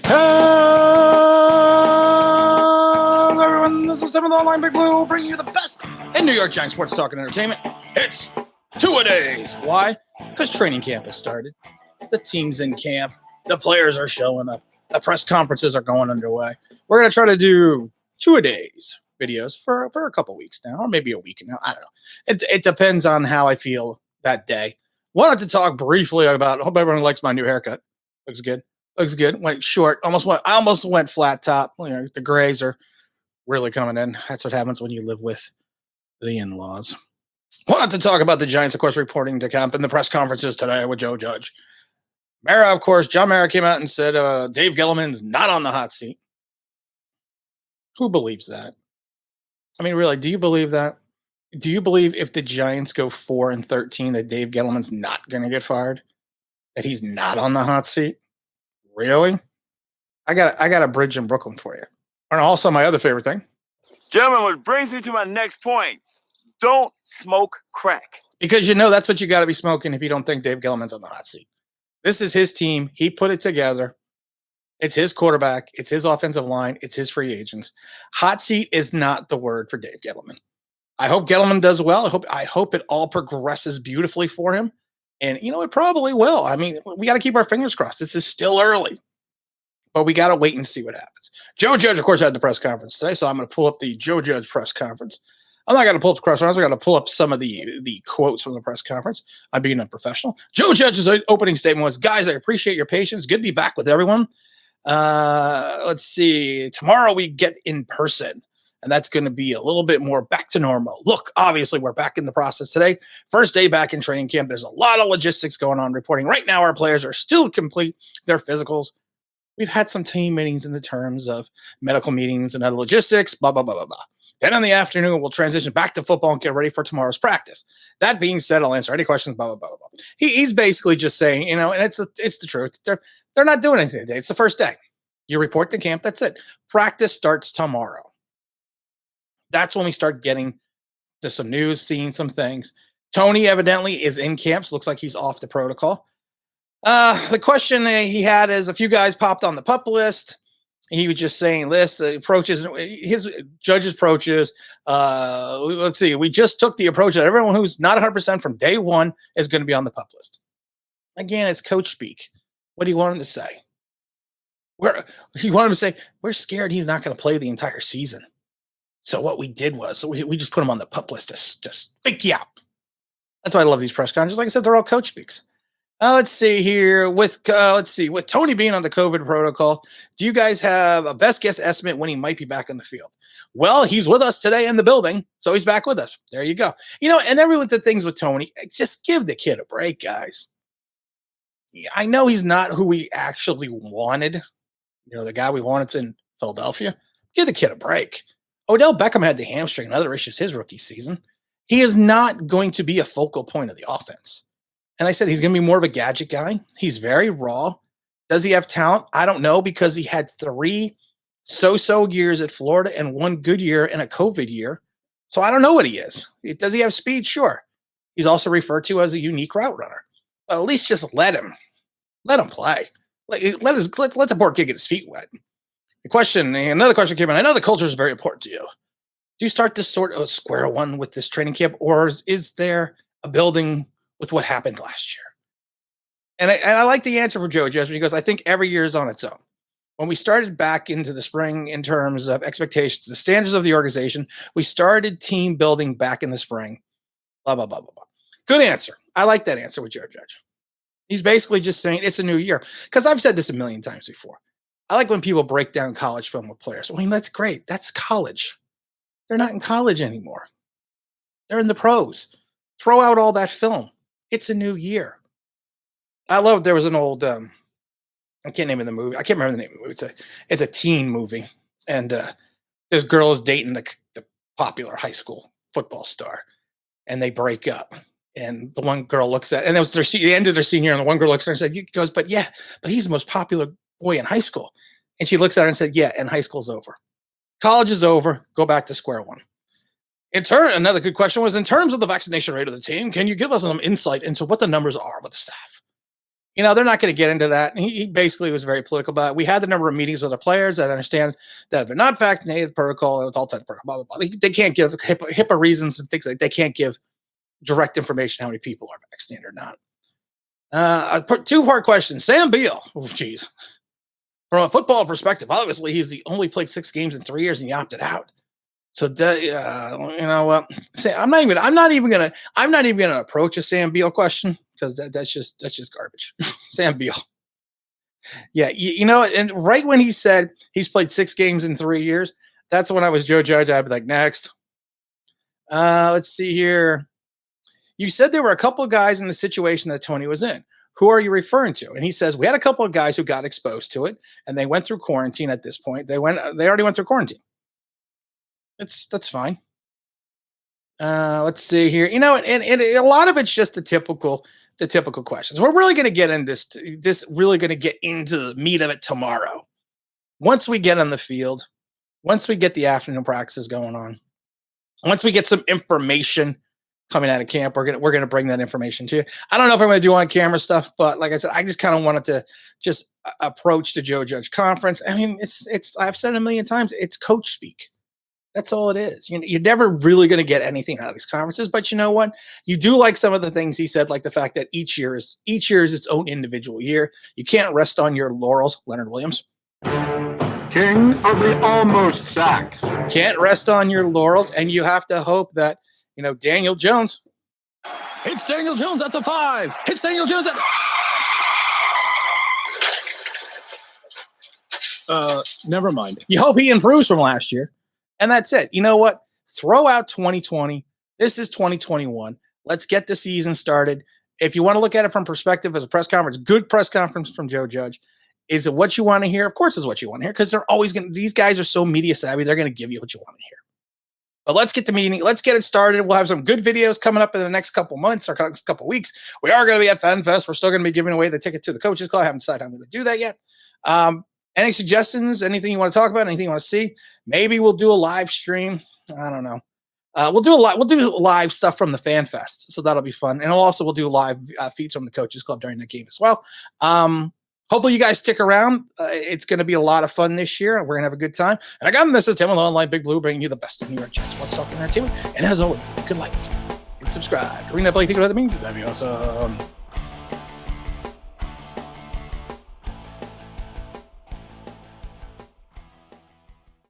Hello, everyone. This is Tim of the Online Big Blue, bringing you the best in New York Giants sports talk and entertainment. It's two-a-days. Why? Because training camp has started. The team's in camp. The players are showing up. The press conferences are going underway. We're going to try to do two-a-days videos for a couple weeks now, or maybe a week now. I don't know. It depends on how I feel that day. Wanted to talk briefly about, I hope everyone likes my new haircut. Looks good. Looks good. Went short. I almost went flat top. You know, the grays are really coming in. That's what happens when you live with the in-laws. Wanted to talk about the Giants, of course, reporting to camp and the press conferences today with Joe Judge. Mara, of course, John Mara came out and said Dave Gettleman's not on the hot seat. Who believes that? I mean, really, do you believe that? Do you believe if the Giants go 4-13 that Dave Gettleman's not going to get fired? That he's not on the hot seat? Really? I got a bridge in Brooklyn for you. And also my other favorite thing. Gentlemen, which brings me to my next point. Don't smoke crack. Because you know that's what you got to be smoking if you don't think Dave Gettleman's on the hot seat. This is his team. He put it together. It's his quarterback. It's his offensive line. It's his free agents. Hot seat is not the word for Dave Gettleman. I hope Gettleman does well. I hope it all progresses beautifully for him. And, you know, it probably will. I mean, we got to keep our fingers crossed. This is still early. But we got to wait and see what happens. Joe Judge, of course, had the press conference today, so I'm going to pull up the Joe Judge press conference. I'm not going to pull up the press conference. I'm going to pull up some of the quotes from the press conference. I'm being unprofessional. Joe Judge's opening statement was, guys, I appreciate your patience. Good to be back with everyone. Let's see. Tomorrow we get in person. And that's going to be a little bit more back to normal. Look, obviously, we're back in the process today. First day back in training camp. There's a lot of logistics going on reporting. Right now, our players are still complete their physicals. We've had some team meetings in the terms of medical meetings and other logistics, blah, blah, blah, blah, blah. Then in the afternoon, we'll transition back to football and get ready for tomorrow's practice. That being said, I'll answer any questions, blah, blah, blah, blah. He's basically just saying, you know, and it's the truth. They're not doing anything today. It's the first day. You report to camp. That's it. Practice starts tomorrow. That's when we start getting to some news, seeing some things. Toney evidently is in camps. Looks like he's off the protocol. The question he had is a few guys popped on the PUP list. He was just saying this, approaches, his Judge's approaches. Let's see. We just took the approach that everyone who's not 100% from day one is going to be on the PUP list. Again, it's coach speak. What do you want him to say? You want him to say, we're scared he's not going to play the entire season. So what we did was we just put him on the PUP list to just think you out. That's why I love these press conferences. Like I said, they're all coach speaks. Let's see here. With Toney being on the COVID protocol, do you guys have a best guess estimate when he might be back on the field? Well, he's with us today in the building, so he's back with us. There you go. You know, and then with the things with Toney, just give the kid a break, guys. I know he's not who we actually wanted. You know, the guy we wanted in Philadelphia. Give the kid a break. Odell Beckham had the hamstring and other issues his rookie season. He is not going to be a focal point of the offense. And I said he's going to be more of a gadget guy. He's very raw. Does he have talent? I don't know, because he had 3 so-so years at Florida and 1 good year and a COVID year. So I don't know what he is. Does he have speed? Sure. He's also referred to as a unique route runner. But at least just let him play. Let the poor kid get his feet wet. Another question came in. I know the culture is very important to you. Do you start this sort of square one with this training camp, or is there a building with what happened last year? And I like the answer from Joe Judge, because I think every year is on its own. When we started back into the spring in terms of expectations, the standards of the organization, we started team building back in the spring, blah, blah, blah, blah, blah. Good answer. I like that answer with Joe Judge. He's basically just saying it's a new year, because I've said this a million times before. I like when people break down college film with players. I mean, that's great. That's college. They're not in college anymore. They're in the pros. Throw out all that film. It's a new year. I love, there was an old, I can't name the movie. I can't remember the name of the movie. It's a teen movie. And this girl is dating the popular high school football star. And they break up. And the one girl looks at, and it was the end of their senior year, and the one girl looks at her and goes, but he's the most popular boy in high school. And she looks at her and said, yeah, and high school's over. College is over. Go back to square one. Another good question was, in terms of the vaccination rate of the team, can you give us some insight into what the numbers are with the staff? They're not going to get into that. He basically was very political about it. We had the number of meetings with the players that understand that if they're not vaccinated, the protocol, it's all type of protocol, blah, blah, blah. They can't give HIPAA reasons and things like they can't give direct information how many people are vaccinated or not. Two-part question. Sam Beal. Oh, geez. From a football perspective, obviously he's only played 6 games in 3 years and he opted out. So I'm not even gonna approach a Sam Beal question because that's just garbage. Sam Beal. Yeah, and right when he said he's played 6 games in 3 years, that's when I was Joe Judge. I'd be like, next. Let's see here. You said there were a couple of guys in the situation that Toney was in. Who are you referring to? And he says, we had a couple of guys who got exposed to it and they went through quarantine at this point. They already went through quarantine. That's fine. Let's see here. And a lot of it's just the typical questions. We're really going to get in this really going to get into the meat of it tomorrow. Once we get on the field, once we get the afternoon practices going on, once we get some information coming out of camp, we're gonna bring that information to you. I don't know if I'm going to do on camera stuff, but like I said, I just kind of wanted to just approach the Joe Judge conference. I mean, it's I've said it a million times. It's coach speak. That's all it is. You're never really going to get anything out of these conferences, but you know what? You do like some of the things he said, like the fact that each year is its own individual year. You can't rest on your laurels. Leonard Williams, king of the almost sack. Can't rest on your laurels, and you have to hope that Daniel Jones. It's Daniel Jones at the 5. It's Daniel Jones at. Never mind. You hope he improves from last year. And that's it. You know what? Throw out 2020. This is 2021. Let's get the season started. If you want to look at it from perspective as a press conference, good press conference from Joe Judge. Is it what you want to hear? Of course it's what you want to hear because they're always going to, these guys are so media savvy. They're going to give you what you want to hear. But let's get the meeting. Let's get it started. We'll have some good videos coming up in the next couple months or next couple weeks. We are going to be at FanFest. We're still going to be giving away the ticket to the Coaches Club. I haven't decided how I'm going to do that yet. Any suggestions? Anything you want to talk about? Anything you want to see? Maybe we'll do a live stream. I don't know. We'll do live stuff from the FanFest, so that'll be fun. And we'll do live feeds from the Coaches Club during the game as well. Hopefully you guys stick around. It's going to be a lot of fun this year, and we're going to have a good time. And again, this is Tim with Online Big Blue, bringing you the best of New York Jets sports talk and entertainment. And as always, if you could like and subscribe, ring that bell, you think what that means. That'd be awesome.